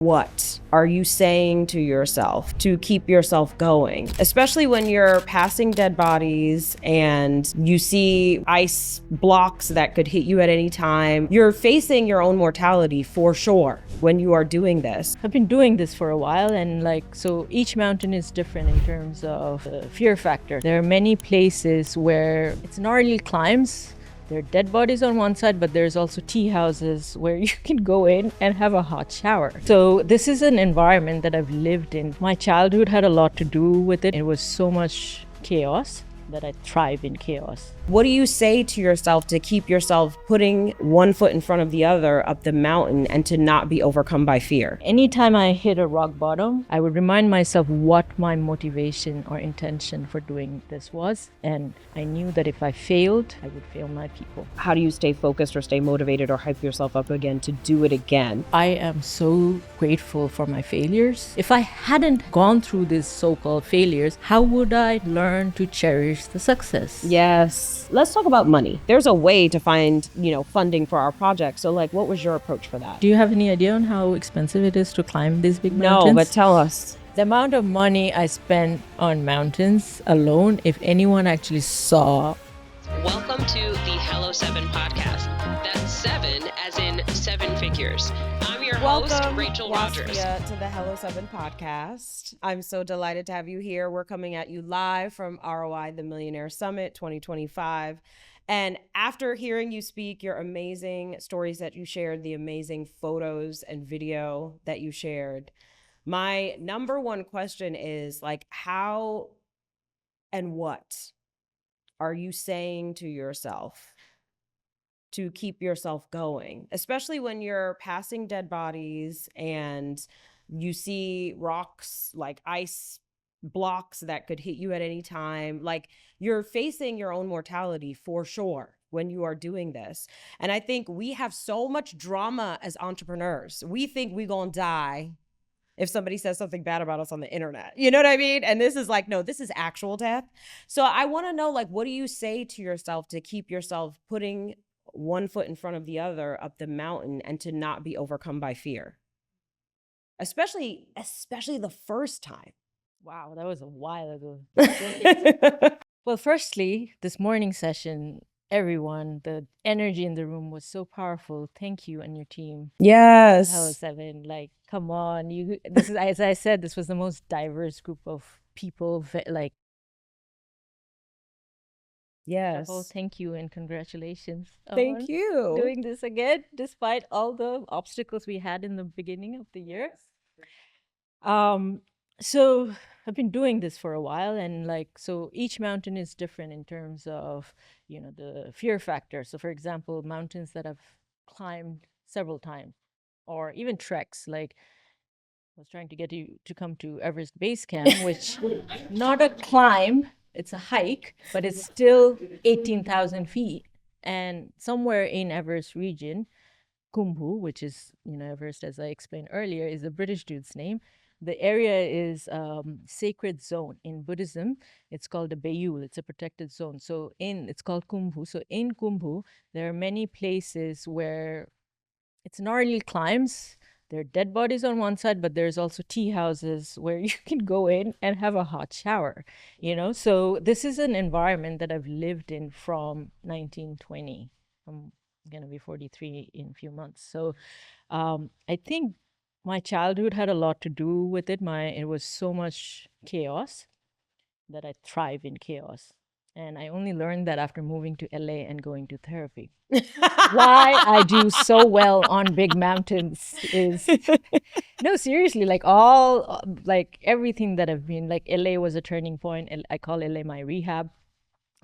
What are you saying to yourself to keep yourself going? Especially when you're passing dead bodies and you see ice blocks that could hit you at any time. You're facing your own mortality for sure when you are doing this. I've been doing this for a while, and so each mountain is different in terms of the fear factor. There are many places where it's gnarly climbs. There are dead bodies on one side, but there's also tea houses where you can go in and have a hot shower. So this is an environment that I've lived in. My childhood had a lot to do with it. It was so much chaos that I thrive in chaos. What do you say to yourself to keep yourself putting one foot in front of the other up the mountain and to not be overcome by fear? Anytime I hit a rock bottom, I would remind myself what my motivation or intention for doing this was. And I knew that if I failed, I would fail my people. How do you stay focused or stay motivated or hype yourself up again to do it again? I am so grateful for my failures. If I hadn't gone through these so-called failures, how would I learn to cherish the success? Yes. Let's talk about money. There's a way to find, funding for our project. So what was your approach for that? Do you have any idea on how expensive it is to climb these big mountains? No, but tell us. The amount of money I spent on mountains alone, if anyone actually saw. Welcome to the Hello 7 podcast. That's 7 as in 7 figures. I'm your host, Rachel Rogers. Welcome to the Hello 7 podcast. I'm so delighted to have you here. We're coming at you live from ROI, the Millionaire Summit 2025. And after hearing you speak, your amazing stories that you shared, the amazing photos and video that you shared, my number one question is how and what are you saying to yourself to keep yourself going, especially when you're passing dead bodies and you see rocks like ice blocks that could hit you at any time? You're facing your own mortality for sure when you are doing this. And I think we have so much drama as entrepreneurs. We think we're gonna die if somebody says something bad about us on the internet. You know what I mean? And this is no, this is actual death. So I want to know, what do you say to yourself to keep yourself putting one foot in front of the other up the mountain and to not be overcome by fear? Especially the first time. Wow, that was a while ago. Well, firstly, this morning session, everyone, the energy in the room was so powerful. Thank you and your team. Yes. Hello 7. Come on. This is, as I said, this was the most diverse group of people. Yes. Well, thank you and congratulations. Thank you. Doing this again, despite all the obstacles we had in the beginning of the year. So I've been doing this for a while, and so each mountain is different in terms of, the fear factor. So for example, mountains that I've climbed several times, or even treks, I was trying to get you to come to Everest Base Camp, which not a climb, it's a hike, but it's still 18,000 feet. And somewhere in Everest region, Kumbhu, which is, Everest, as I explained earlier, is a British dude's name. The area is sacred zone in Buddhism. It's called a Bayul. It's a protected zone. So it's called Kumbhu. So in Kumbhu, there are many places where it's gnarly climbs. There are dead bodies on one side, but there's also tea houses where you can go in and have a hot shower, So this is an environment that I've lived in from 1920. I'm going to be 43 in a few months. So I think my childhood had a lot to do with it. It was so much chaos that I thrive in chaos. And I only learned that after moving to LA and going to therapy. Why I do so well on big mountains is, no, seriously, everything that I've been, LA was a turning point. I call LA my rehab,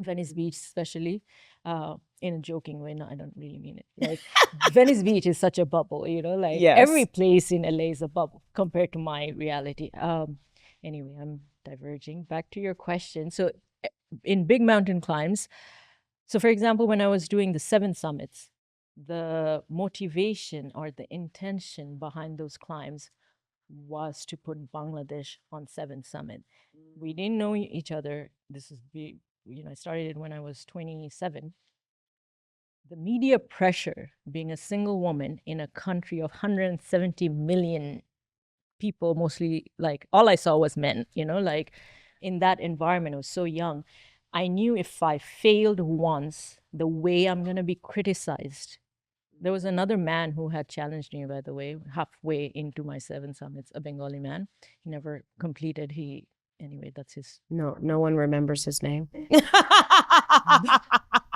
Venice Beach especially, in a joking way. No, I don't really mean it. Venice Beach is such a bubble, Yes. Every place in LA is a bubble compared to my reality. Anyway, I'm diverging. Back to your question. So in big mountain climbs, so for example, when I was doing the 7 summits, the motivation or the intention behind those climbs was to put Bangladesh on 7 summit. We didn't know each other. I started it when I was 27. The media pressure, being a single woman in a country of 170 million people, mostly like all I saw was men, like in that environment. I was so young. I knew if I failed once, the way I'm going to be criticized. There was another man who had challenged me, by the way, halfway into my 7 summits, a Bengali man. He never completed. Anyway, that's his. No one remembers his name.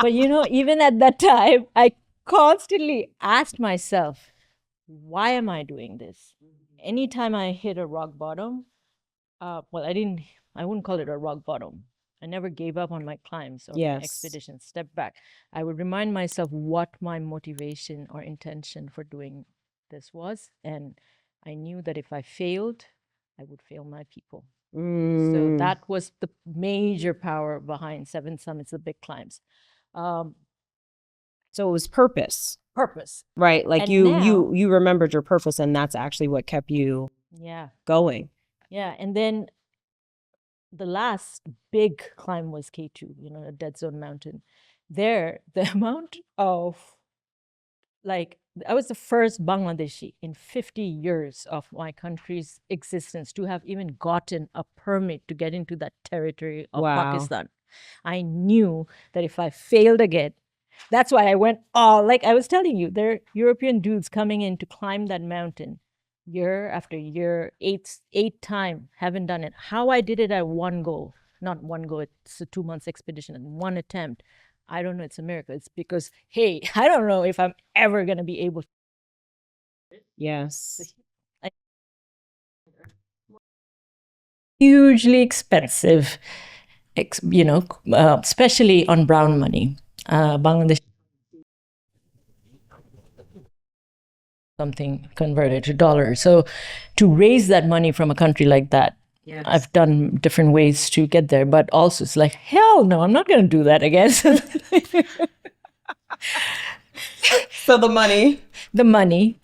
But even at that time, I constantly asked myself, why am I doing this? Anytime I hit a rock bottom, I wouldn't call it a rock bottom. I never gave up on my climbs or my expeditions, step back. I would remind myself what my motivation or intention for doing this was. And I knew that if I failed, I would fail my people. So that was the major power behind 7 summits, the big climbs. So it was purpose. Purpose. Right. Like you remembered your purpose, and that's actually what kept you going. Yeah. And then the last big climb was K2, a dead zone mountain. There, the amount of, I was the first Bangladeshi in 50 years of my country's existence to have even gotten a permit to get into that territory of Pakistan. I knew that if I failed again, that's why I went all, like I was telling you, there are European dudes coming in to climb that mountain year after year, eight time, haven't done it. How I did it at one go, not one go, it's a 2 months expedition and one attempt. I don't know, it's a miracle. It's because, hey, I don't know if I'm ever going to be able to. Yes. Hugely expensive, especially on brown money. Bangladesh, something converted to dollars. So to raise that money from a country like that, I've done different ways to get there, but also it's like, hell no, I'm not going to do that again. So the money,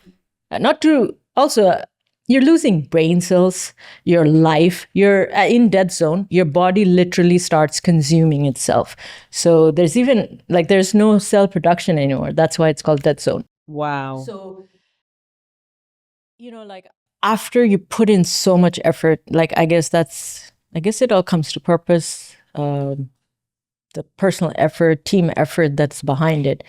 not to also, you're losing brain cells, your life, you're in dead zone, your body literally starts consuming itself. So there's no cell production anymore. That's why it's called dead zone. Wow. So, after you put in so much effort, I guess it all comes to purpose, the personal effort, team effort that's behind it.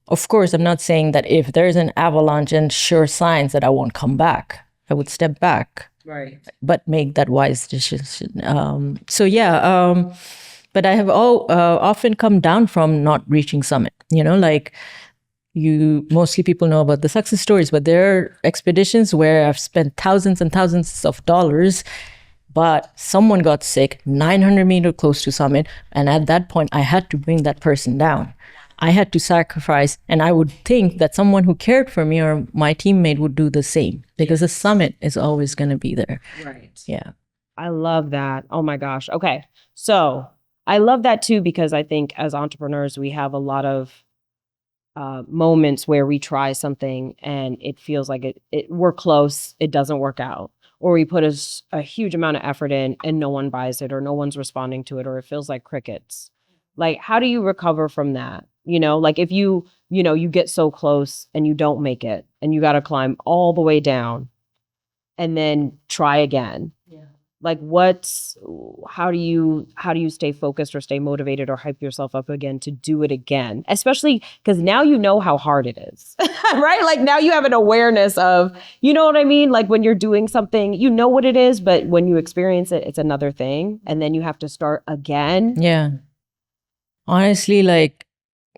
Of course, I'm not saying that if there's an avalanche and sure signs that I won't come back, I would step back, right? But make that wise decision. But I have often come down from not reaching summit. Mostly people know about the success stories, but there are expeditions where I've spent thousands and thousands of dollars, but someone got sick 900 meters close to summit, and at that point, I had to bring that person down. I had to sacrifice, and I would think that someone who cared for me or my teammate would do the same, because the summit is always going to be there. Right. Yeah. I love that. Oh my gosh. Okay. So I love that too, because I think as entrepreneurs, we have a lot of moments where we try something and it feels like we're close, it doesn't work out, or we put a huge amount of effort in and no one buys it, or no one's responding to it, or it feels like crickets. Like, how do you recover from that? If you get so close and you don't make it and you got to climb all the way down and then try again. Yeah. How do you stay focused or stay motivated or hype yourself up again to do it again? Especially because now you know how hard it is, right? Like now you have an awareness of, you know what I mean? Like when you're doing something, you know what it is, but when you experience it, it's another thing. And then you have to start again. Yeah. Honestly,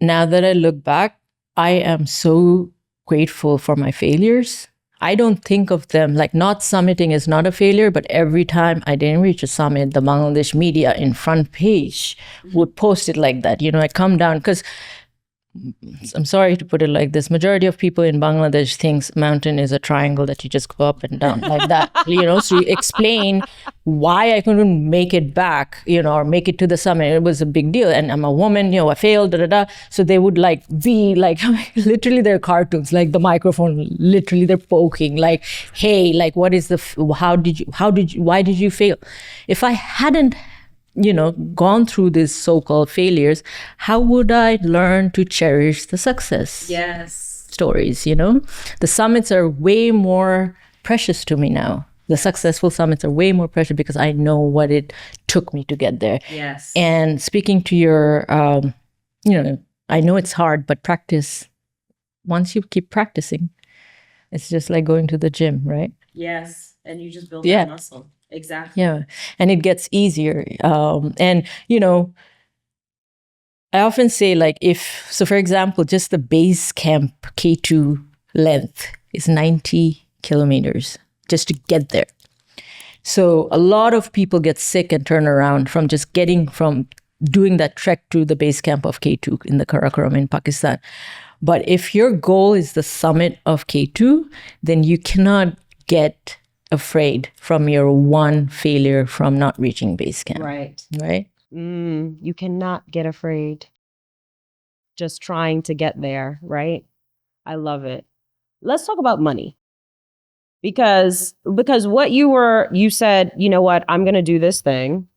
now that I look back, I am so grateful for my failures. I don't think of them not summiting is not a failure, but every time I didn't reach a summit, the Bangladesh media in front page would post it like that. I come down because I'm sorry to put it like this. Majority of people in Bangladesh thinks mountain is a triangle that you just go up and down like that. So you explain why I couldn't make it back, or make it to the summit. It was a big deal. And I'm a woman, I failed, So they would be literally they're cartoons, the microphone, literally they're poking hey, what is why did you fail? If I hadn't gone through these so-called failures, how would I learn to cherish the success stories? The summits are way more precious to me now. The successful summits are way more pressure because I know what it took me to get there. Yes. And speaking to your, I know it's hard, but practice, once you keep practicing, it's just like going to the gym, right? Yes. And you just build that muscle. Exactly. Yeah. And it gets easier. And, I often say so for example, just the base camp K2 length is 90 kilometers just to get there. So a lot of people get sick and turn around from just doing that trek to the base camp of K2 in the Karakoram in Pakistan. But if your goal is the summit of K2, then you cannot get afraid from your one failure from not reaching base camp. Right. Right? You cannot get afraid. Just trying to get there, right? I love it. Let's talk about money. Because what you said, you know what, I'm going to do this thing.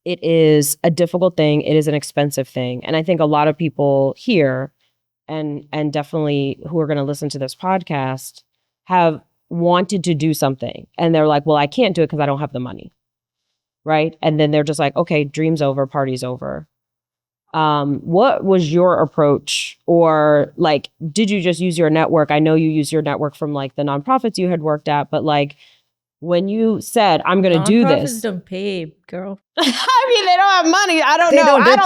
It is a difficult thing. It is an expensive thing. And I think a lot of people here and definitely who are going to listen to this podcast have wanted to do something. And they're like, well, I can't do it because I don't have the money. Right. And then they're just like, okay, dream's over, party's over. What was your approach? Or like, did you just use your network? I know you use your network from like the nonprofits you had worked at, but like when you said, I'm going to do this. Nonprofits don't pay, girl. I mean, they don't have money. I don't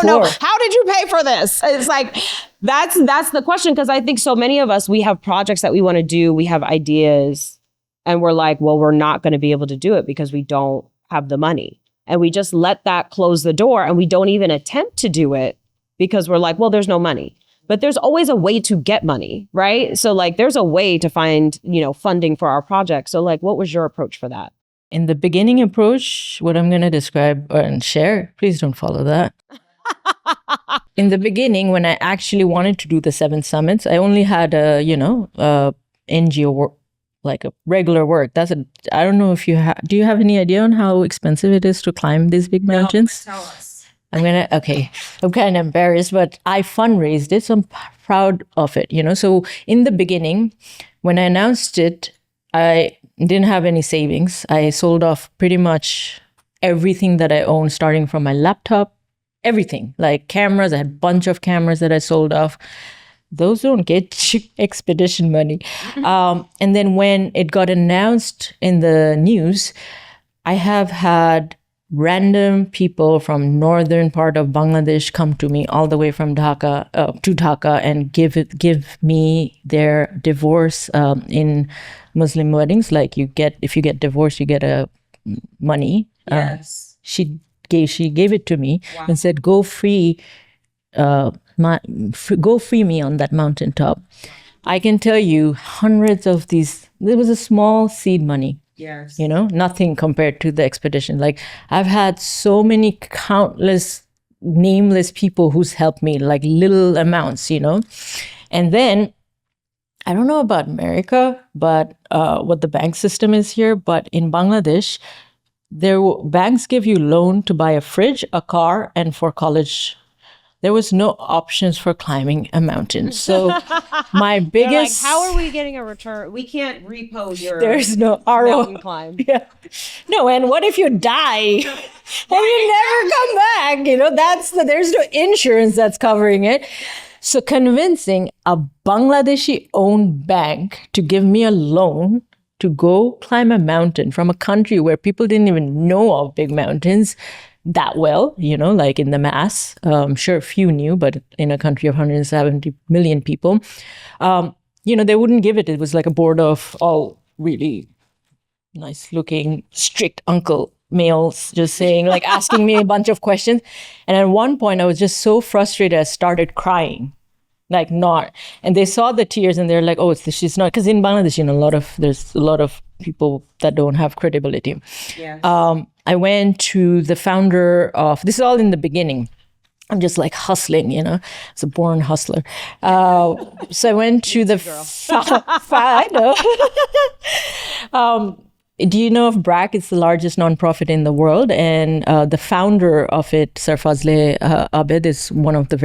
know. How did you pay for this? It's like, that's the question. Cause I think so many of us, we have projects that we want to do. We have ideas and we're like, well, we're not going to be able to do it because we don't have the money. And we just let that close the door and we don't even attempt to do it because we're like, well, there's no money. But there's always a way to get money, right? So like there's a way to find, funding for our project. So like, what was your approach for that? In the beginning approach, what I'm going to describe and share, please don't follow that. In the beginning, when I actually wanted to do the 7 summits, I only had NGO work, like a regular work. I don't know if do you have any idea on how expensive it is to climb these big mountains? No, tell us. I'm kind of embarrassed, but I fundraised it, so I'm proud of it, So in the beginning, when I announced it, I didn't have any savings. I sold off pretty much everything that I owned, starting from my laptop, everything, like cameras. I had a bunch of cameras that I sold off. Those don't get expedition money. And then when it got announced in the news, I have had random people from northern part of Bangladesh come to me all the way from Dhaka to Dhaka and give me their divorce in Muslim weddings. Like if you get divorced, you get a money. Yes. She gave it to me and said, go free me on that mountaintop. I can tell you hundreds of these. There was a small seed money. Yes. Nothing compared to the expedition. Like I've had so many countless nameless people who's helped me, like little amounts, And then I don't know about America, but what the bank system is here, but in Bangladesh, banks give you loan to buy a fridge, a car, and for college. There was no options for climbing a mountain. So my biggest... Like, how are we getting a return? We can't repo your there's no mountain climb. Yeah. No, and what if you die? And you never come back? There's no insurance that's covering it. So convincing a Bangladeshi-owned bank to give me a loan to go climb a mountain from a country where people didn't even know of big mountains that well, like in the mass. Sure, few knew, but in a country of 170 million people, they wouldn't give it. It was like a board of all really nice looking, strict uncle males just saying, like asking me a bunch of questions. And at one point I was just so frustrated, I started crying. And they saw the tears and they're like, oh, she's not, because in Bangladesh, there's a lot of people that don't have credibility. Yes. I went to the founder of, this is all in the beginning. I'm just like hustling, It's a born hustler. So I went to the, do you know of BRAC? It's the largest nonprofit in the world. And the founder of it, Sir Fazle Abed, is one of the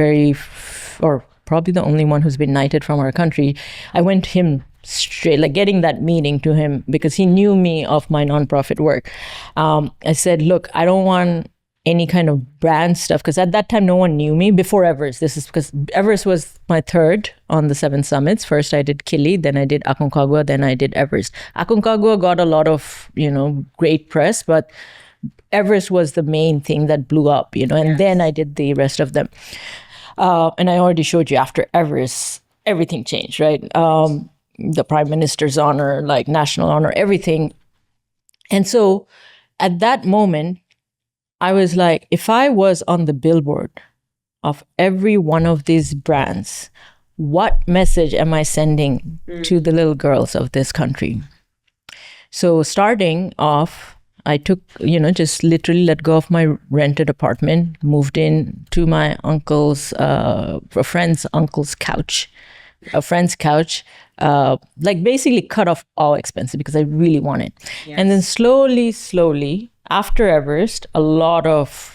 probably the only one who's been knighted from our country. I went to him straight, like getting that meeting to him, because he knew me of my nonprofit work. I said, look, I don't want any kind of brand stuff, because at that time no one knew me before Everest. This is because Everest was my third on the 7 summits. First I did Kili, then I did Aconcagua, then I did Everest. Aconcagua got a lot of, great press, but Everest was the main thing that blew up, and then I did the rest of them. And I already showed you, after Everest, everything changed, right? The Prime Minister's honor, like national honor, everything. And so at that moment, I was like, if I was on the billboard of every one of these brands, what message am I sending to the little girls of this country? So starting off, I took, just literally let go of my rented apartment, moved in to my a friend's uncle's couch, like basically cut off all expenses because I really wanted. Yes. And then slowly, after Everest, a lot of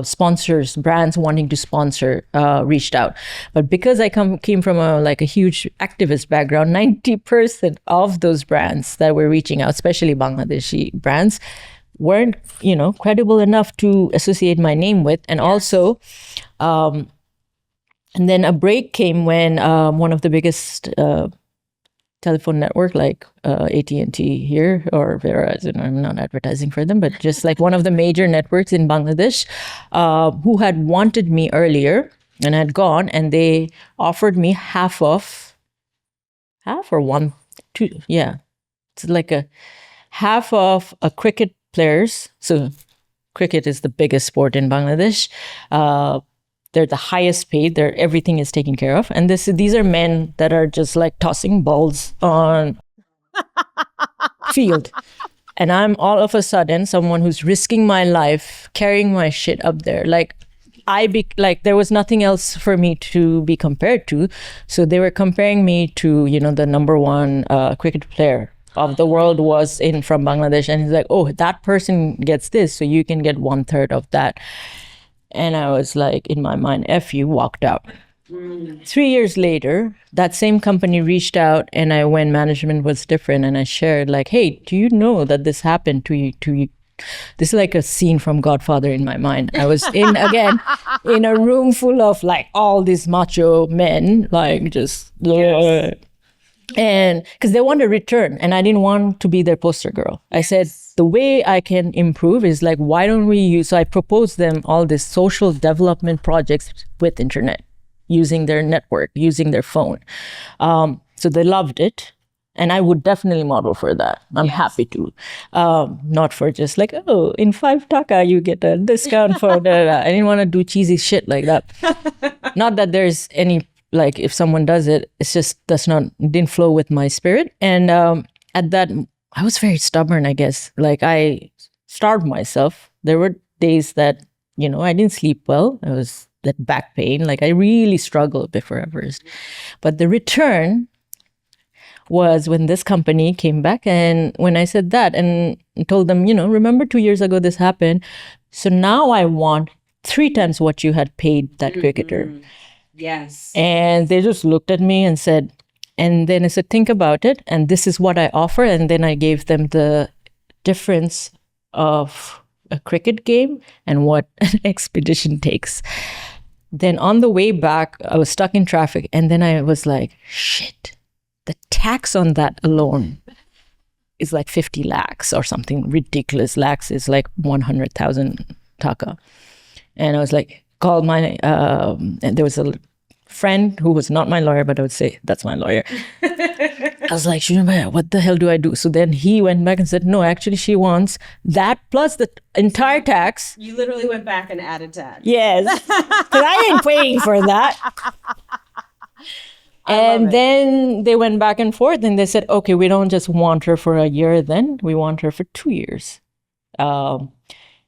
sponsors, brands wanting to sponsor, reached out. But because I came from a huge activist background, 90% of those brands that were reaching out, especially Bangladeshi brands, weren't, credible enough to associate my name with. And also, and then a break came when one of the biggest telephone network, like AT&T here, or Verizon, I'm not advertising for them, but just like one of the major networks in Bangladesh, who had wanted me earlier and had gone, and they offered me half or one, two, yeah. It's like a half of a cricket players. So cricket is the biggest sport in Bangladesh. They're the highest paid. Everything is taken care of. And these are men that are just like tossing balls on field. And I'm all of a sudden someone who's risking my life, carrying my shit up there. There was nothing else for me to be compared to. So they were comparing me to, the number one cricket player of the world was from Bangladesh. And he's like, oh, that person gets this, so you can get 1/3 of that. And I was like, in my mind, F you, walked out. 3 years later, that same company reached out, and when management was different, and I shared like, hey, do you know that this happened to you? This is like a scene from Godfather in my mind. I was in a room full of like all these macho men, like just, yes. And because they want to return, and I didn't want to be their poster girl. I said, the way I can improve is like, why don't we use, so I proposed them all these social development projects with internet, using their network, using their phone. So they loved it. And I would definitely model for that. I'm happy to. Not for just like, oh, in 5 taka, you get a discount for that. I didn't want to do cheesy shit like that. Not that there's any, like if someone does it, it's just, didn't flow with my spirit. And at that, I was very stubborn, I guess. Like I starved myself. There were days that, I didn't sleep well. I was that back pain. Like I really struggled before Everest. But the return was when this company came back, and when I said that and told them, remember 2 years ago this happened. So now I want 3 times what you had paid that cricketer. Yes. And they just looked at me and said, and then I said, think about it. And this is what I offer. And then I gave them the difference of a cricket game and what an expedition takes. Then on the way back, I was stuck in traffic. And then I was like, shit, the tax on that alone is like 50 lakhs or something ridiculous. Lakhs is like 100,000 taka. And I was like, called my, and there was a friend who was not my lawyer, but I would say, that's my lawyer. I was like, Shunabaya, what the hell do I do? So then he went back and said, no, actually she wants that plus the entire tax. You literally went back and added tax. Yes, because I ain't paying for that. And then they went back and forth, and they said, okay, we don't just want her for a year then, we want her for 2 years.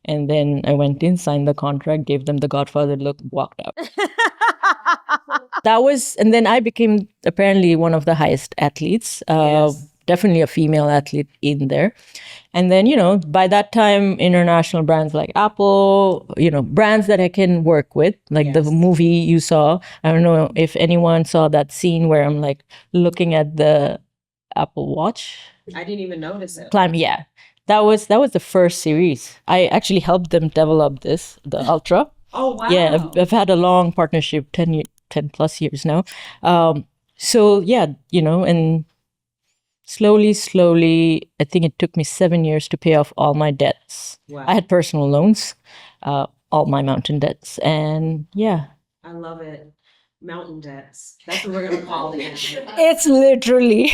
And then I went in, signed the contract, gave them the Godfather look, walked out. And then I became apparently one of the highest athletes, definitely a female athlete in there. And then, by that time, international brands like Apple, brands that I can work with, like the movie you saw. I don't know if anyone saw that scene where I'm like looking at the Apple Watch. I didn't even notice it. Climb, yeah. That was the first series. I actually helped them develop the Ultra. Oh, wow. Yeah, I've had a long partnership, 10 plus years now. So yeah, and slowly, I think it took me 7 years to pay off all my debts. Wow. I had personal loans, all my mountain debts, and yeah. I love it. Mountain debts. That's what we're going to call it. It's literally.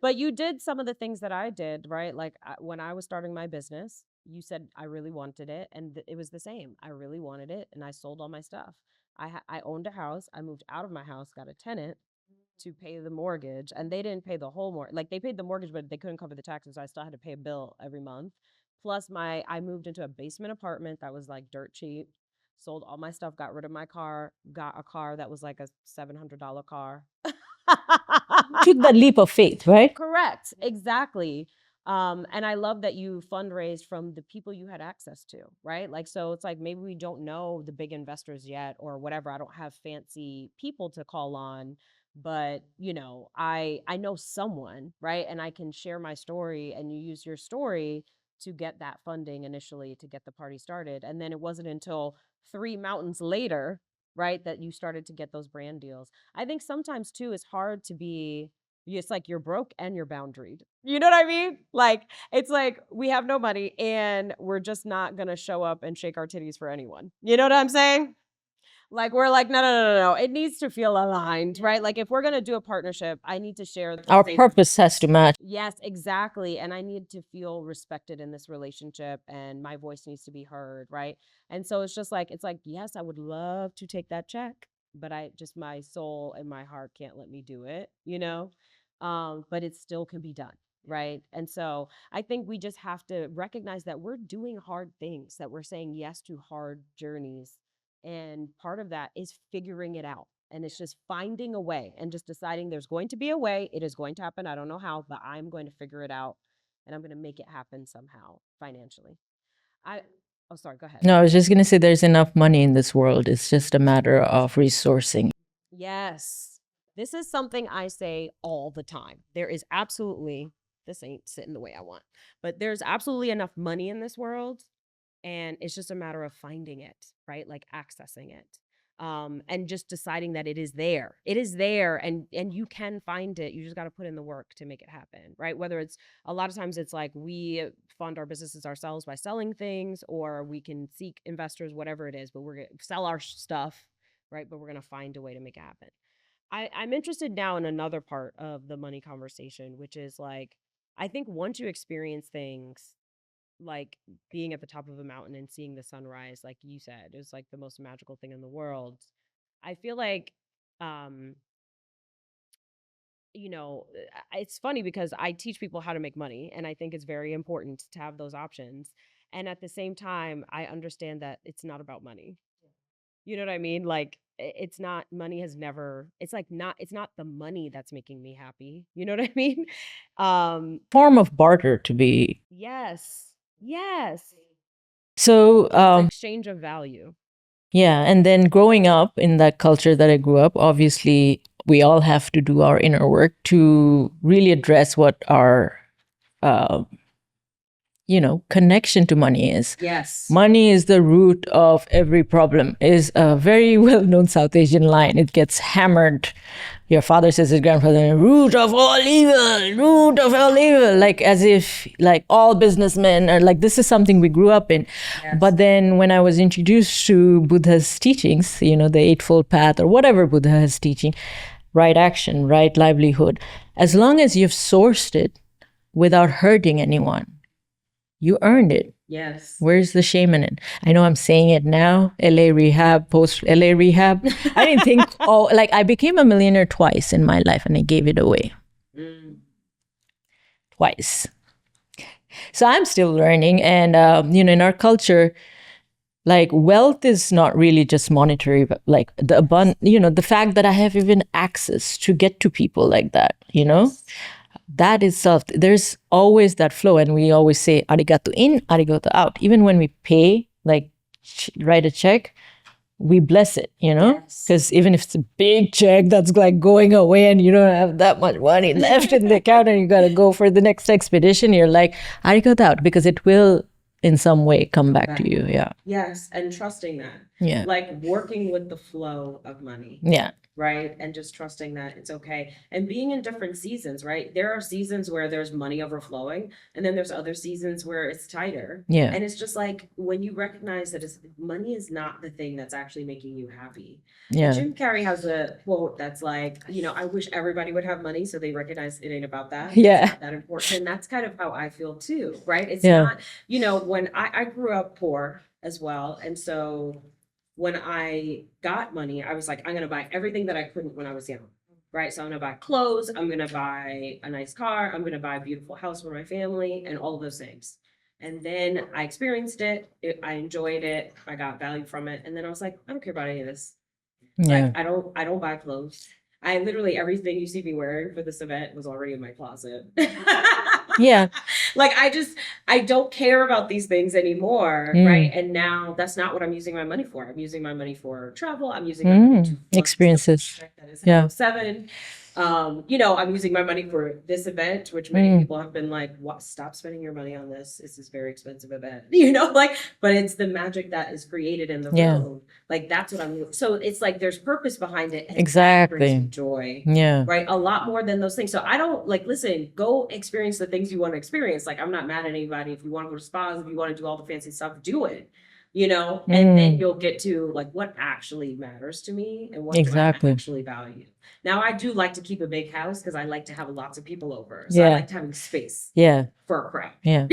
But you did some of the things that I did, right? Like when I was starting my business, you said I really wanted it, and it was the same. I really wanted it, and I sold all my stuff. I owned a house. I moved out of my house, got a tenant to pay the mortgage, and they didn't pay the whole mortgage. Like they paid the mortgage, but they couldn't cover the taxes, so I still had to pay a bill every month. Plus, I moved into a basement apartment that was like dirt cheap. Sold all my stuff, got rid of my car, got a car that was like a $700 car. Took that leap of faith, right? Correct, exactly. And I love that you fundraised from the people you had access to, right? Like, so it's like maybe we don't know the big investors yet or whatever. I don't have fancy people to call on, but I know someone, right? And I can share my story, and you use your story to get that funding initially to get the party started. And then it wasn't until 3 mountains later, right, that you started to get those brand deals. I think sometimes too it's hard to be, it's like you're broke and you're boundaried. You know what I mean? Like it's like we have no money and we're just not gonna show up and shake our titties for anyone. You know what I'm saying? Like we're like, no. It needs to feel aligned, right? Like if we're gonna do a partnership, I need to share Our purpose has to match. Yes, exactly. And I need to feel respected in this relationship, and my voice needs to be heard, right? And so it's like, yes, I would love to take that check, but my soul and my heart can't let me do it, but it still can be done. Right. And so I think we just have to recognize that we're doing hard things, that we're saying yes to hard journeys. And part of that is figuring it out. And it's just finding a way and just deciding there's going to be a way. It is going to happen. I don't know how, but I'm going to figure it out, and I'm going to make it happen somehow financially. Oh, sorry, go ahead. No, I was just going to say there's enough money in this world. It's just a matter of resourcing. Yes. This is something I say all the time. There is absolutely, this ain't sitting the way I want, but there's absolutely enough money in this world. And it's just a matter of finding it, right? Like accessing it. And just deciding that it is there. It is there, and you can find it. You just got to put in the work to make it happen, right? Whether it's, a lot of times it's like we fund our businesses ourselves by selling things, or we can seek investors, whatever it is, but we're going to sell our stuff, right? But we're going to find a way to make it happen. I'm interested now in another part of the money conversation, which is like, I think once you experience things like being at the top of a mountain and seeing the sunrise, like you said, is like the most magical thing in the world. I feel like, um, it's funny because I teach people how to make money, and I think it's very important to have those options. And at the same time, I understand that it's not about money. You know what I mean? Like it's not, money has never, it's not the money that's making me happy. You know what I mean? Form of barter to be. Yes. So exchange of value. Yeah, and then growing up in that culture that I grew up, obviously we all have to do our inner work to really address what our connection to money is. Yes. Money is the root of every problem is a very well-known South Asian line. It gets hammered. Your father says his grandfather, root of all evil, like as if like all businessmen are like, this is something we grew up in. Yes. But then when I was introduced to Buddha's teachings, the Eightfold Path or whatever Buddha is teaching, right action, right livelihood, as long as you've sourced it without hurting anyone, you earned it. Yes. Where's the shame in it? I know I'm saying it now. LA rehab, post LA rehab. I didn't think, I became a millionaire twice in my life and I gave it away. Twice. So I'm still learning. And, in our culture, like wealth is not really just monetary, but like the fact that I have even access to get to people like that, that itself, there's always that flow. And we always say, arigato in, arigato out. Even when we pay, like write a check, we bless it, Yes. because even if it's a big check that's like going away and you don't have that much money left in the account and you got to go for the next expedition, you're like, arigatou, because it will in some way come back to you. Yeah. Yes. And trusting that. Yeah. Like working with the flow of money. Yeah. Right. And just trusting that it's okay. And being in different seasons, right? There are seasons where there's money overflowing, and then there's other seasons where it's tighter. Yeah. And it's just like when you recognize that money is not the thing that's actually making you happy. Yeah. Jim Carrey has a quote that's like, I wish everybody would have money so they recognize it ain't about that. Yeah. It's not that important. And that's kind of how I feel too, right? It's not, when I grew up poor as well. And so when I got money, I was like, I'm going to buy everything that I couldn't when I was young, right? So I'm going to buy clothes. I'm going to buy a nice car. I'm going to buy a beautiful house for my family and all of those things. And then I experienced it. I enjoyed it. I got value from it. And then I was like, I don't care about any of this. Yeah. Like, I don't buy clothes. I literally, everything you see me wearing for this event was already in my closet. Yeah. Like, I don't care about these things anymore, right? And now that's not what I'm using my money for. I'm using my money for travel. I'm using my money to experiences. That is Hello 7. I'm using my money for this event, which many people have been like, "What? Stop spending your money on this. This is a very expensive event." But it's the magic that is created in the room. Like that's what I'm. So it's like there's purpose behind it. And exactly. That brings me joy. Yeah. Right. A lot more than those things. So I don't listen. Go experience the things you want to experience. Like I'm not mad at anybody. If you want to go to spas, if you want to do all the fancy stuff, do it. And then you'll get to like what actually matters to me and what do I actually value. Now I do like to keep a big house because I like to have lots of people over. So I like having space. Yeah. For a crowd. Yeah.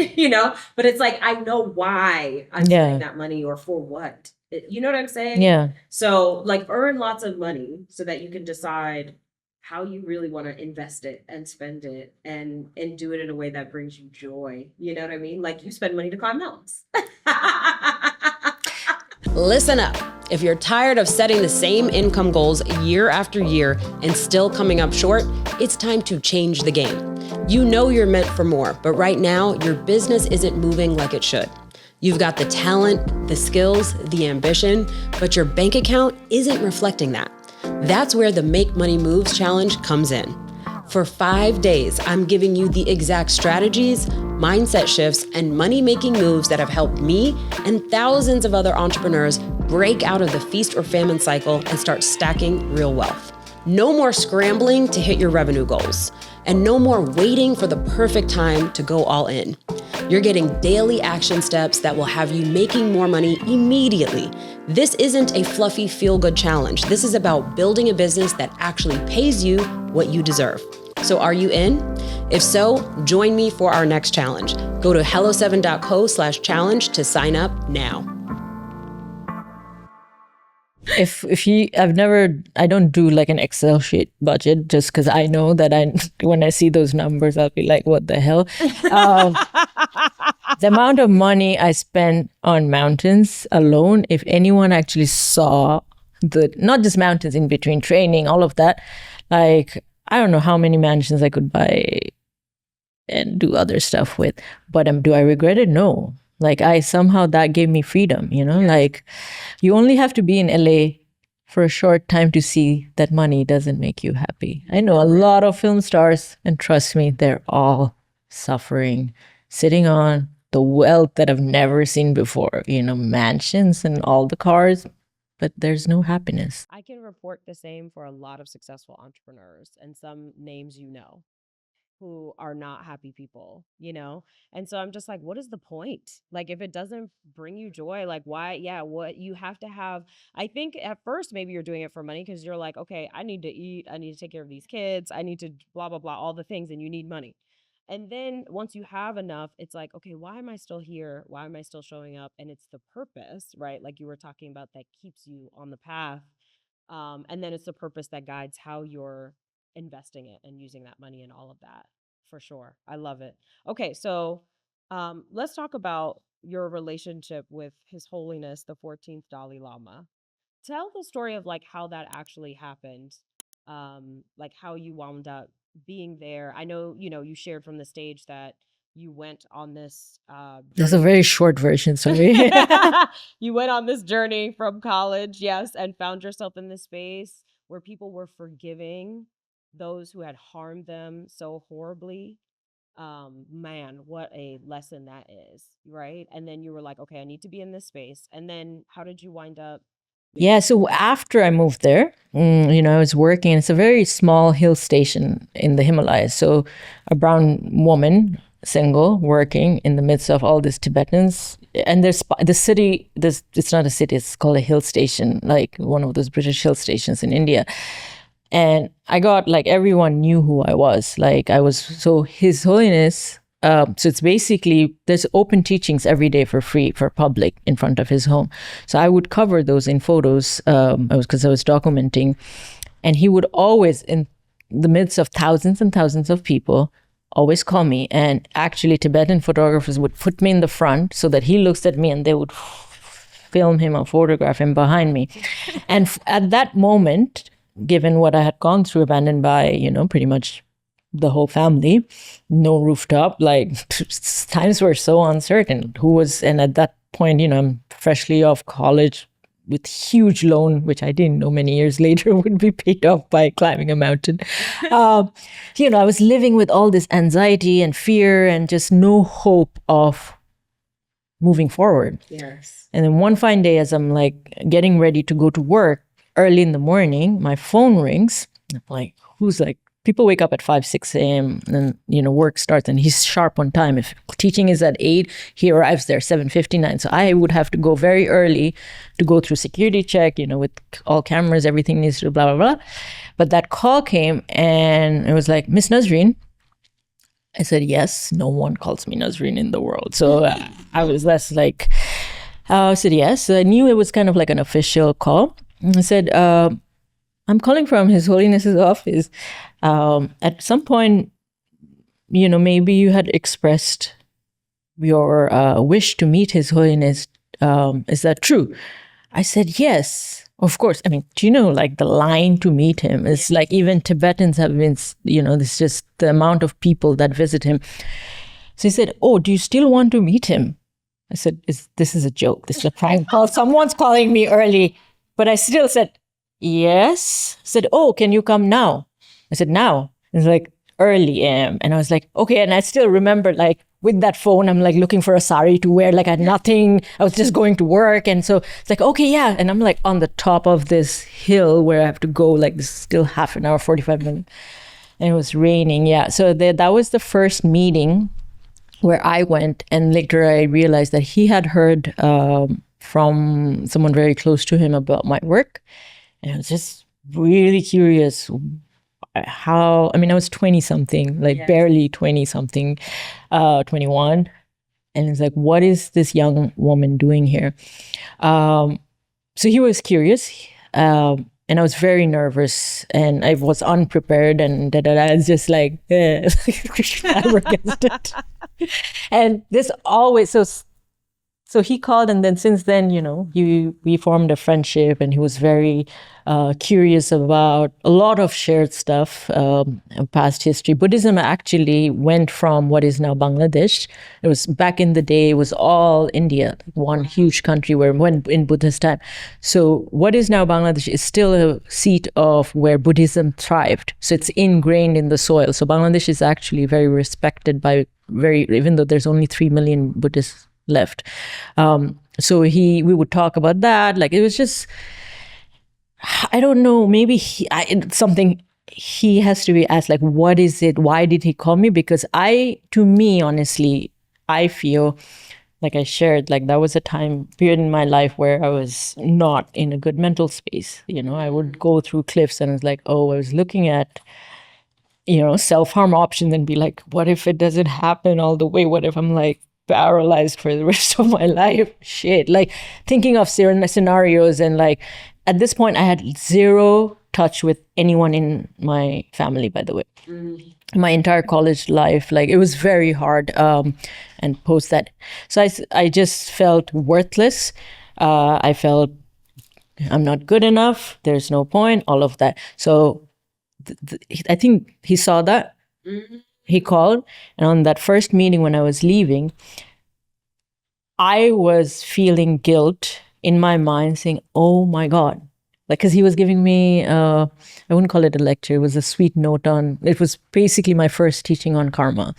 But it's like I know why I'm spending that money or for what. You know what I'm saying? Yeah. So like earn lots of money so that you can decide how you really want to invest it and spend it and do it in a way that brings you joy. You know what I mean? Like you spend money to climb mountains. Listen up. If you're tired of setting the same income goals year after year and still coming up short, it's time to change the game. You know you're meant for more, but right now your business isn't moving like it should. You've got the talent, the skills, the ambition, but your bank account isn't reflecting that. That's where the Make Money Moves Challenge comes in. For 5 days, I'm giving you the exact strategies, mindset shifts, and money-making moves that have helped me and thousands of other entrepreneurs break out of the feast or famine cycle and start stacking real wealth. No more scrambling to hit your revenue goals, and no more waiting for the perfect time to go all in. You're getting daily action steps that will have you making more money immediately. This isn't a fluffy feel-good challenge. This is about building a business that actually pays you what you deserve. So are you in? If so, join me for our next challenge. Go to hello7.co/challenge to sign up now. I don't do like an Excel sheet budget just because I know that when I see those numbers, I'll be like, what the hell? The amount of money I spend on mountains alone, if anyone actually saw not just mountains in between training, all of that, like, I don't know how many mansions I could buy and do other stuff with, but do I regret it? No. Like somehow that gave me freedom, like you only have to be in LA for a short time to see that money doesn't make you happy. I know a lot of film stars, and trust me, they're all suffering, sitting on the wealth that I've never seen before, mansions and all the cars, but there's no happiness. I can report the same for a lot of successful entrepreneurs and some names who are not happy people, And so I'm just like, what is the point? Like, if it doesn't bring you joy, like, why? Yeah, what you have to have. I think at first, maybe you're doing it for money because you're like, okay, I need to eat. I need to take care of these kids. I need to blah, blah, blah, all the things. And you need money. And then once you have enough, it's like, okay, why am I still here? Why am I still showing up? And it's the purpose, right? Like you were talking about that keeps you on the path. And then it's the purpose that guides how you're investing it and using that money and all of that. For sure. I love it. Okay, so let's talk about your relationship with His Holiness, the 14th Dalai Lama. Tell the story of like how that actually happened, like how you wound up being there. I know, you shared from the stage that you went on this That's a very short version, sorry. you went on this journey from college, yes, and found yourself in this space where people were forgiving those who had harmed them so horribly. Man, what a lesson that is, right? And then you were like, okay, I need to be in this space. And then how did you wind up? Yeah, so after I moved there, I was working. It's a very small hill station in the Himalayas. So a brown woman, single, working in the midst of all these Tibetans. And there's the city, it's not a city, it's called a hill station, like one of those British hill stations in India. And I got like everyone knew who I was. Like I was, so His Holiness, so it's basically there's open teachings every day for free for public in front of his home. So I would cover those in photos because I was documenting, and he would always, in the midst of thousands and thousands of people, always call me. And actually, Tibetan photographers would put me in the front so that he looks at me, and they would film him or photograph him behind me. And at that moment, given what I had gone through, abandoned by pretty much the whole family, no rooftop, like times were so uncertain. And at that point, I'm freshly off college with huge loan, which I didn't know many years later would be paid off by climbing a mountain. I was living with all this anxiety and fear and just no hope of moving forward. Yes. And then one fine day, as I'm like getting ready to go to work early in the morning, my phone rings. I'm like, people wake up at 5, 6 a.m. and, work starts, and he's sharp on time. If teaching is at 8, he arrives there 7:59. So I would have to go very early to go through security check, with all cameras, everything needs to blah, blah, blah. But that call came and it was like, Miss Nazreen. I said, yes, no one calls me Nazreen in the world. So I was less like, I said, yes. So I knew it was kind of like an official call. And I said, I'm calling from His Holiness's office. At some point, maybe you had expressed your wish to meet His Holiness. Is that true? I said, yes, of course. I mean, do you know, like the line to meet him is like even Tibetans have been, this just the amount of people that visit him. So he said, oh, do you still want to meet him? I said, this is a joke. This is a prank call. Someone's calling me early. But I still said, yes. I said, oh, can you come now? I said, now. It's like early AM. And I was like, okay. And I still remember like with that phone, I'm like looking for a sari to wear. Like I had nothing. I was just going to work. And so it's like, okay, yeah. And I'm like on the top of this hill where I have to go, like this is still half an hour, 45 minutes. And it was raining. Yeah. So that was the first meeting where I went. And later I realized that he had heard from someone very close to him about my work. And I was just really curious I was 20 something, like yes. Barely 20 something, 21. And it's like, what is this young woman doing here? So he was curious. And I was very nervous and I was unprepared and I was just like, flabbergasted. And this always, so he called, and then since then, we formed a friendship, and he was very curious about a lot of shared stuff, past history. Buddhism actually went from what is now Bangladesh. It was back in the day, it was all India, one huge country when in Buddha's time. So what is now Bangladesh is still a seat of where Buddhism thrived. So it's ingrained in the soil. So Bangladesh is actually very respected by even though there's only 3 million Buddhists left. So we would talk about that. Like it was just, I don't know, maybe it's something he has to be asked, like, what is it? Why did he call me? Because to me, honestly, I feel like I shared, like that was a time period in my life where I was not in a good mental space. I would go through cliffs and it's like, oh, I was looking at, self-harm options and be like, what if it doesn't happen all the way? What if I'm like paralyzed for the rest of my life? Shit, like thinking of scenarios. And like at this point I had zero touch with anyone in my family, by the way. My entire college life, like it was very hard, and post that, so I just felt worthless. I felt I'm not good enough, there's no point, all of that. So I think he saw that. he called, and on that first meeting when I was leaving, I was feeling guilt in my mind, saying, "Oh my God." Like, because he was giving me, I wouldn't call it a lecture. It was a sweet note on, it was basically my first teaching on karma,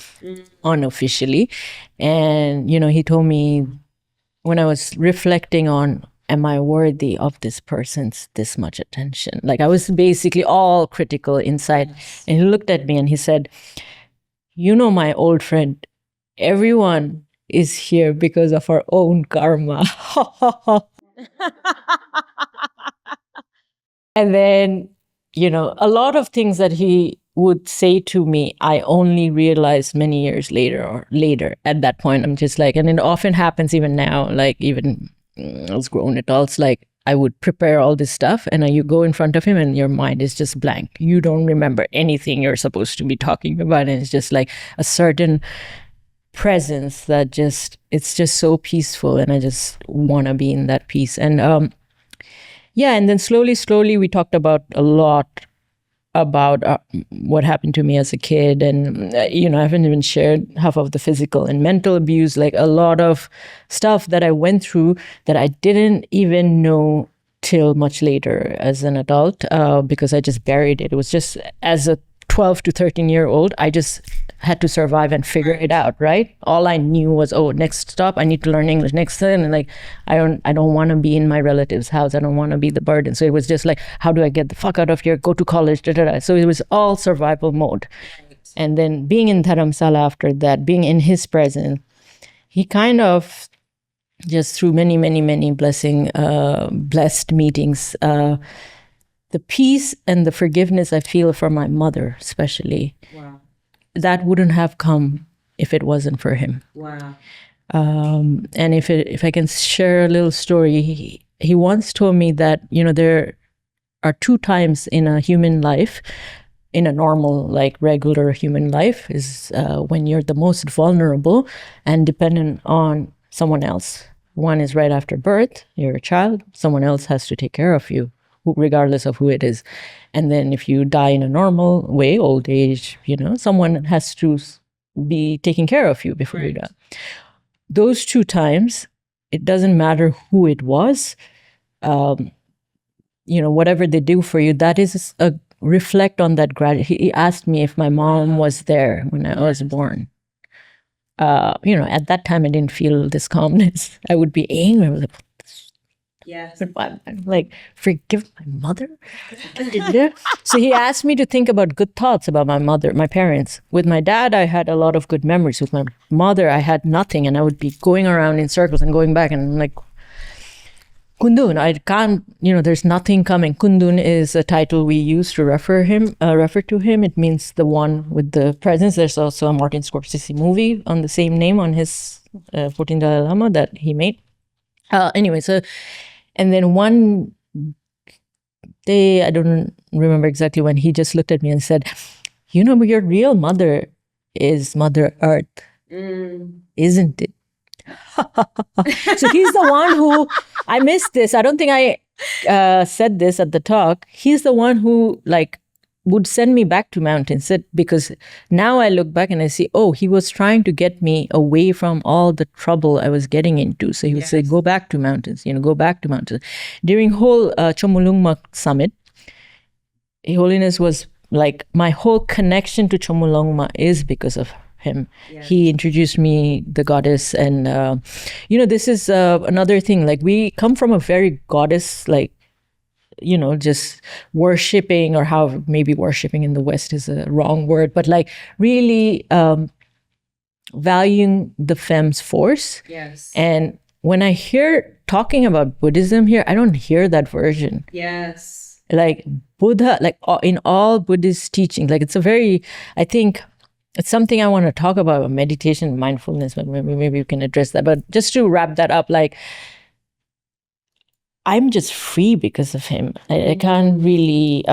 unofficially. And, he told me when I was reflecting on, am I worthy of this person's this much attention? Like, I was basically all critical inside. Yes. And he looked at me and he said, my old friend, everyone is here because of our own karma. And then, a lot of things that he would say to me, I only realized many years later or later. At that point, I'm just like, and it often happens even now, like even as grown adults, like I would prepare all this stuff and you go in front of him and your mind is just blank. You don't remember anything you're supposed to be talking about. And it's just like a certain presence that it's just so peaceful. And I just want to be in that peace. And, and then slowly we talked about a lot about what happened to me as a kid. And, I haven't even shared half of the physical and mental abuse, like a lot of stuff that I went through that I didn't even know till much later as an adult, because I just buried it. It was just as a 12 to 13-year-old, I just had to survive and figure it out, right? All I knew was, next stop, I need to learn English. Next thing, and like, I don't want to be in my relative's house. I don't want to be the burden. So it was just like, how do I get the fuck out of here? Go to college, da, da, da. So it was all survival mode. And then being in Dharamsala after that, being in his presence, he kind of just through many, many, many blessed meetings, the peace and the forgiveness I feel for my mother, especially, Wow. that wouldn't have come if it wasn't for him. Wow. And if I can share a little story, he once told me that, there are 2 times in a human life, in a normal, like regular human life, is when you're the most vulnerable and dependent on someone else. One is right after birth, you're a child, someone else has to take care of you, regardless of who it is. And then if you die in a normal way, old age, someone has to be taking care of you before you die. Those 2 times, it doesn't matter who it was, whatever they do for you, that is a reflect on that gratitude. He asked me if my mom was there when I was born. At that time, I didn't feel this calmness. I would be angry. I was like, yes. I'm like, forgive my mother? So he asked me to think about good thoughts about my mother, my parents. With my dad, I had a lot of good memories. With my mother, I had nothing. And I would be going around in circles and going back. And I'm like, Kundun, I can't, there's nothing coming. Kundun is a title we use to refer to him. It means the one with the presence. There's also a Martin Scorsese movie on the same name on his 14 Dalai Lama that he made. Anyway, so, and then one day, I don't remember exactly when, he just looked at me and said, your real mother is Mother Earth, isn't it? So he's the one who, I missed this. I don't think I said this at the talk. He's the one who would send me back to mountains, because now I look back and I see, he was trying to get me away from all the trouble I was getting into. So he would say, go back to mountains, go back to mountains. During whole Chomolungma summit, His Holiness was like, my whole connection to Chomolungma is because of him. Yes. He introduced me the goddess, and this is another thing. Like, we come from a very goddess, just worshipping, or how maybe worshipping in the West is a wrong word, but really valuing the femme's force. Yes. And when I hear talking about Buddhism here, I don't hear that version. Yes. Like Buddha, in all Buddhist teachings, it's a very, I think, it's something I want to talk about, meditation, mindfulness, but maybe we can address that. But just to wrap that up, I'm just free because of him. I can't really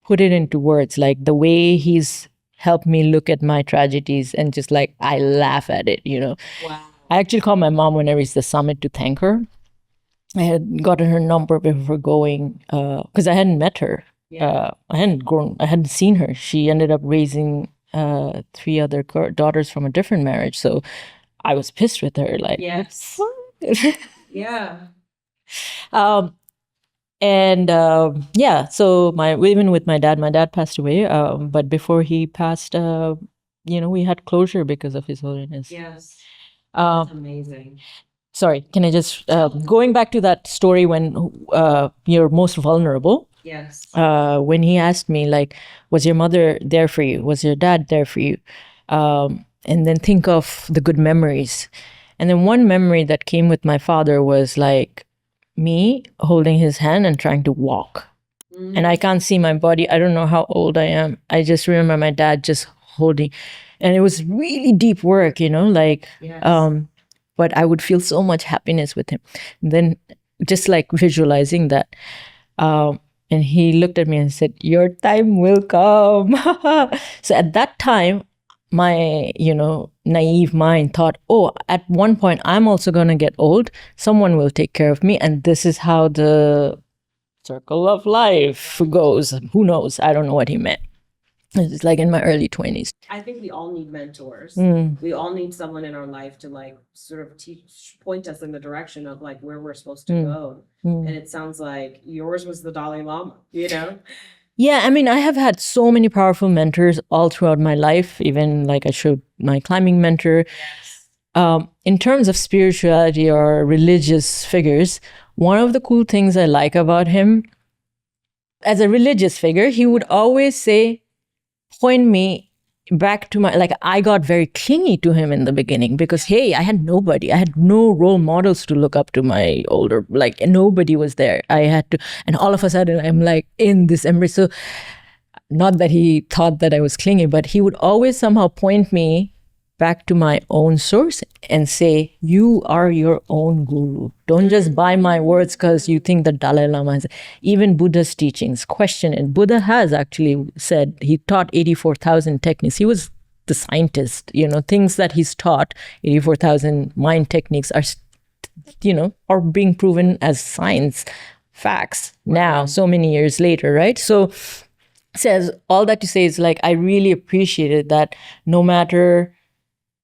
put it into words. Like, the way he's helped me look at my tragedies and just I laugh at it, Wow. I actually called my mom when I reached the summit to thank her. I had gotten her number before going, because I hadn't met her. Yeah. I hadn't seen her. She ended up raising three other daughters from a different marriage. So I was pissed with her. Like, yes. Yeah. And so even with my dad passed away. But before he passed, we had closure because of His Holiness. Yes. That's amazing. Sorry, can I just going back to that story when you're most vulnerable? Yes. When he asked me, like, was your mother there for you? Was your dad there for you? And then think of the good memories. And then one memory that came with my father was like me holding his hand and trying to walk. And I can't see my body. I don't know how old I am. I just remember my dad just holding. And it was really deep work, like, but I would feel so much happiness with him. And then just like visualizing that. And he looked at me and said, your time will come. So at that time, my, naive mind thought, oh, at one point, I'm also going to get old. Someone will take care of me. And this is how the circle of life goes. Who knows? I don't know what he meant. It's like in my early 20s. I think we all need mentors. We all need someone in our life to like sort of point us in the direction of like where we're supposed to go. And it sounds like yours was the Dalai Lama, Yeah, I mean, I have had so many powerful mentors all throughout my life, even like I showed my climbing mentor. Yes. In terms of spirituality or religious figures, one of the cool things I like about him, as a religious figure, he would always say, point me back to like, I got very clingy to him in the beginning because, hey, I had nobody. I had no role models to look up to. My older, like, nobody was there. I had to, and all of a sudden I'm like in this embrace. So not that he thought that I was clingy, but he would always somehow point me back to my own source and say, you are your own guru. Don't just buy my words because you think that Dalai Lama has. Even Buddha's teachings, question it. Buddha has actually said he taught 84,000 techniques. He was the scientist, things that he's taught, 84,000 mind techniques are being proven as science facts now, so many years later, right? So says all that to say is like, I really appreciated that no matter,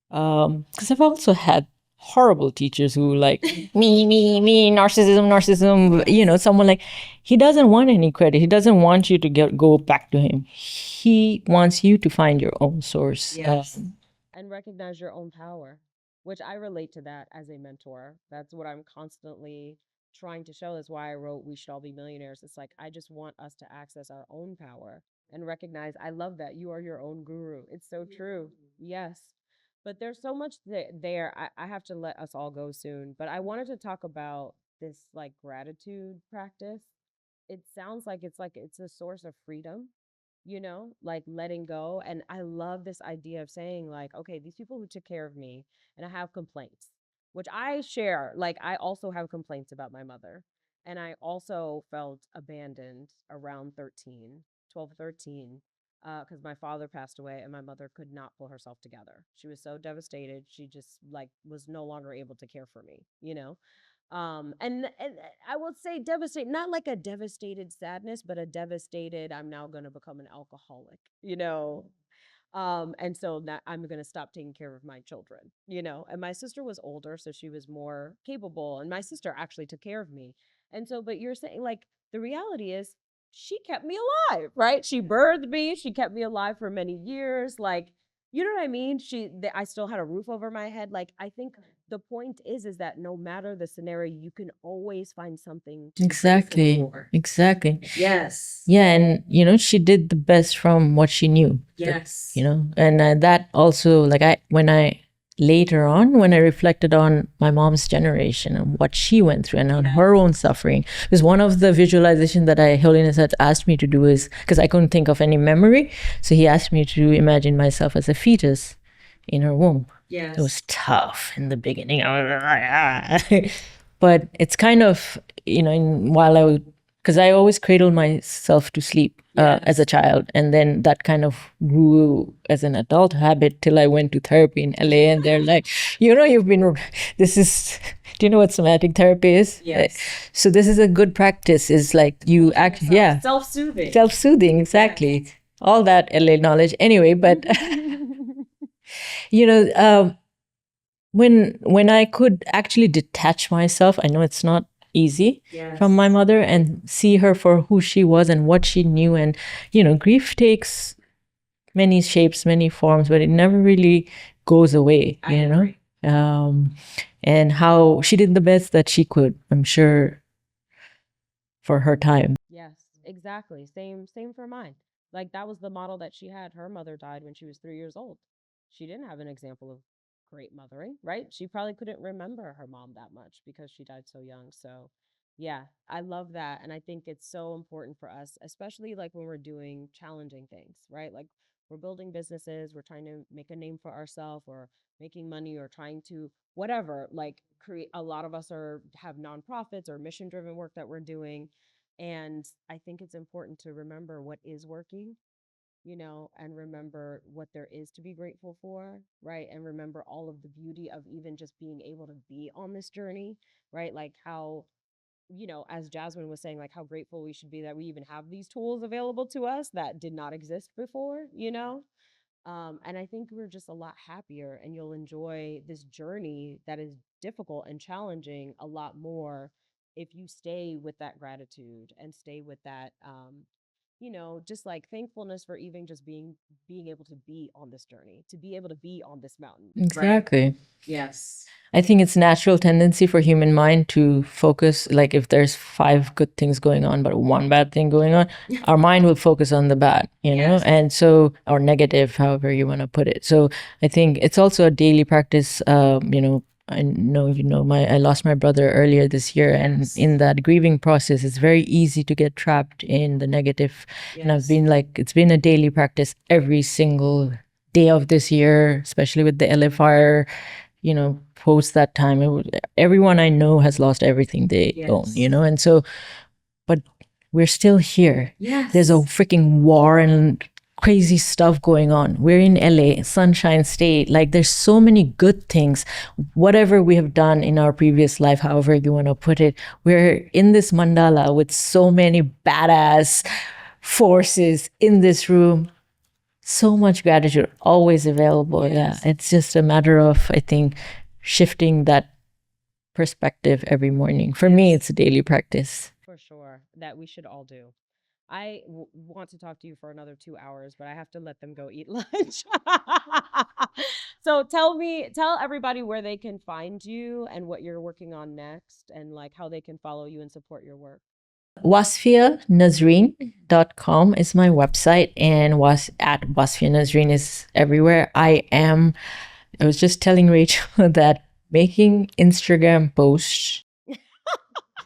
because I've also had horrible teachers who like me, narcissism, someone like, he doesn't want any credit. He doesn't want you to go back to him. He wants you to find your own source. Yes. And recognize your own power, which I relate to that as a mentor. That's what I'm constantly trying to show. That's why I wrote We Should All Be Millionaires. It's like, I just want us to access our own power and recognize, I love that you are your own guru. It's so true. Yes. But there's so much there. I have to let us all go soon. But I wanted to talk about this like gratitude practice. It sounds like it's a source of freedom, like letting go. And I love this idea of saying like, okay, these people who took care of me, and I have complaints, which I share. Like I also have complaints about my mother. And I also felt abandoned around 12, 13, because my father passed away and my mother could not pull herself together. She was so devastated. She just like was no longer able to care for me. And I will say devastated, not like a devastated sadness, but a devastated, I'm now going to become an alcoholic. And so now I'm going to stop taking care of my children. And my sister was older, so she was more capable. And my sister actually took care of me. And so, but you're saying like the reality is she kept me alive, right? She birthed me. She kept me alive for many years. Like, you know what I mean? I still had a roof over my head. Like, I think the point is that no matter the scenario, you can always find something to Exactly. Yes. Yeah, and she did the best from what she knew. Yes. And that also, like later on, when I reflected on my mom's generation and what she went through and on her own suffering, because one of the visualizations that Holiness had asked me to do is, because I couldn't think of any memory, so he asked me to imagine myself as a fetus in her womb. Yes. It was tough in the beginning. But it's kind of, because I always cradled myself to sleep as a child. And then that kind of grew as an adult habit till I went to therapy in LA. And they're like, do you know what somatic therapy is? Yes. So this is a good practice. Is like you act, Self-soothing. Self-soothing, exactly. Yes. all that LA knowledge. Anyway, but when I could actually detach myself, I know it's not easy from my mother, and see her for who she was and what she knew. And grief takes many shapes, many forms, but it never really goes away. And how she did the best that she could, I'm sure, for her time. Yes, exactly. Same for mine. Like that was the model that she had. Her mother died when she was 3 years old. She didn't have an example of great mothering, right? She probably couldn't remember her mom that much because she died so young. So, yeah, I love that. And I think it's so important for us, especially like when we're doing challenging things, right? Like we're building businesses, we're trying to make a name for ourselves or making money or trying to whatever, like create a lot of us are have nonprofits or mission driven work that we're doing. And I think it's important to remember what is working, and remember what there is to be grateful for, right? And remember all of the beauty of even just being able to be on this journey, right? Like how, as Jasmine was saying, like how grateful we should be that we even have these tools available to us that did not exist before. And I think we're just a lot happier and you'll enjoy this journey that is difficult and challenging a lot more if you stay with that gratitude and stay with that just like thankfulness for even just being able to be on this journey, to be able to be on this mountain. Exactly. Right? Yes. I think it's natural tendency for human mind to focus, like if there's 5 good things going on but one bad thing going on, our mind will focus on the bad, Yes. and so, or negative, however you want to put it. So I think it's also a daily practice. I know I lost my brother earlier this year, and in that grieving process, it's very easy to get trapped in the negative. And I've been it's been a daily practice every single day of this year, especially with the LA fire. Post that time, everyone I know has lost everything they own, and so, but we're still here. Yes. There's a freaking war and crazy stuff going on. We're in LA, Sunshine State. Like there's so many good things. Whatever we have done in our previous life, however you want to put it, we're in this mandala with so many badass forces in this room. So much gratitude, always available. Yes. Yeah, it's just a matter of, I think, shifting that perspective every morning. For me, it's a daily practice. For sure, that we should all do. I want to talk to you for another 2 hours, but I have to let them go eat lunch. So tell everybody where they can find you and what you're working on next and like how they can follow you and support your work. WasfiaNazreen.com is my website, and Wasfia Nazreen is everywhere. I was just telling Rachel that making Instagram posts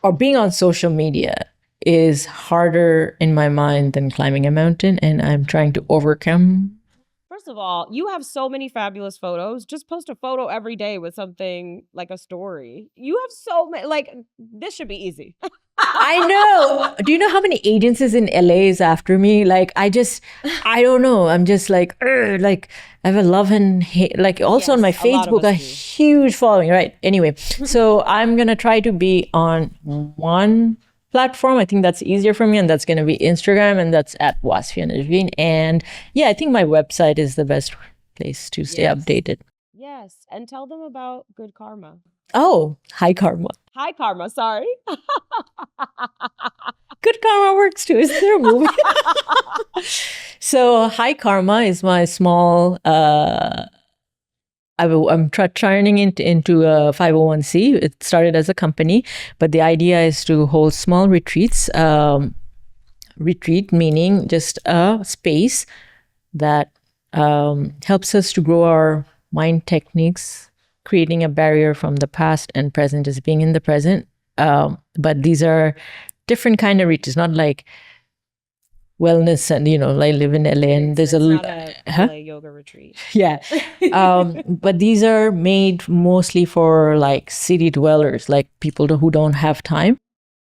or being on social media is harder in my mind than climbing a mountain, and I'm trying to overcome. First of all, you have so many fabulous photos. Just post a photo every day with something like a story. You have so many, like this should be easy. I know. Do you know how many agencies in LA is after me? Like, I don't know. I'm just like I have a love and hate, like also on my Facebook, a huge following, right? Anyway, so I'm going to try to be on one platform. I think that's easier for me, and that's going to be Instagram, and that's at Wasfia Nazreen. And yeah, I think my website is the best place to stay updated. Yes, and tell them about Good Karma. Oh, High Karma. High Karma, sorry. Good Karma works too. Is there a movie? So High Karma is my small, I'm turning into a 501c. It started as a company, but the idea is to hold small retreats. Retreat meaning just a space that helps us to grow our mind techniques, creating a barrier from the past and present, just being in the present. But these are different kind of retreats, not like wellness and, I live in LA and there's not a LA yoga retreat. Yeah. But these are made mostly for like city dwellers, like people who don't have time.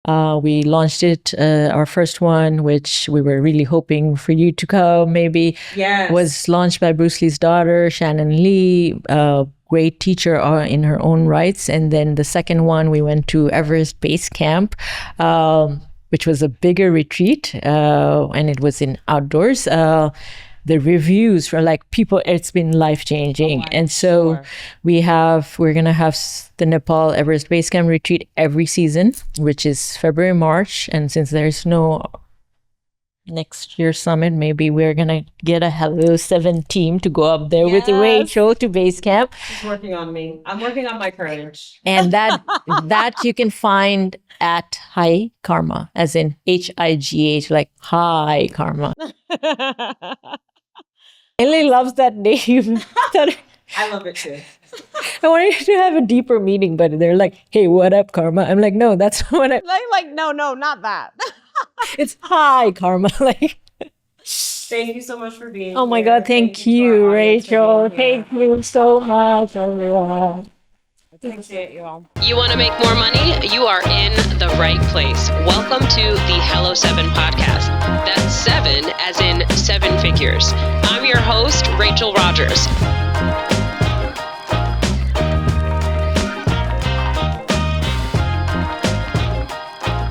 We launched it, our first one, which we were really hoping for you to come, maybe. Yes. Was launched by Bruce Lee's daughter, Shannon Lee, a great teacher in her own rights. And then the second one, we went to Everest Base Camp. which was a bigger retreat, and it was in outdoors. The reviews were like people, it's been life-changing. And so we're going to have the Nepal Everest Base Camp retreat every season, which is February, March. And since there's no next year's summit, maybe we're going to get a Hello 7 team to go up there with Rachel to base camp. She's working on me. I'm working on my courage. And that you can find at High Karma, as in HIGH, like High Karma. Ellie loves that name. I love it too. I wanted to have a deeper meaning, but they're like, hey, what up, Karma? I'm like, no, that's what I... Like, no, not that. It's High Karma. Like, thank you so much for being oh my here. God, thank you, Rachel. Thank you so much, everyone. Appreciate you all. You want to make more money? You are in the right place. Welcome to the Hello 7 podcast. That's 7 as in 7 figures. I'm your host, Rachel Rogers.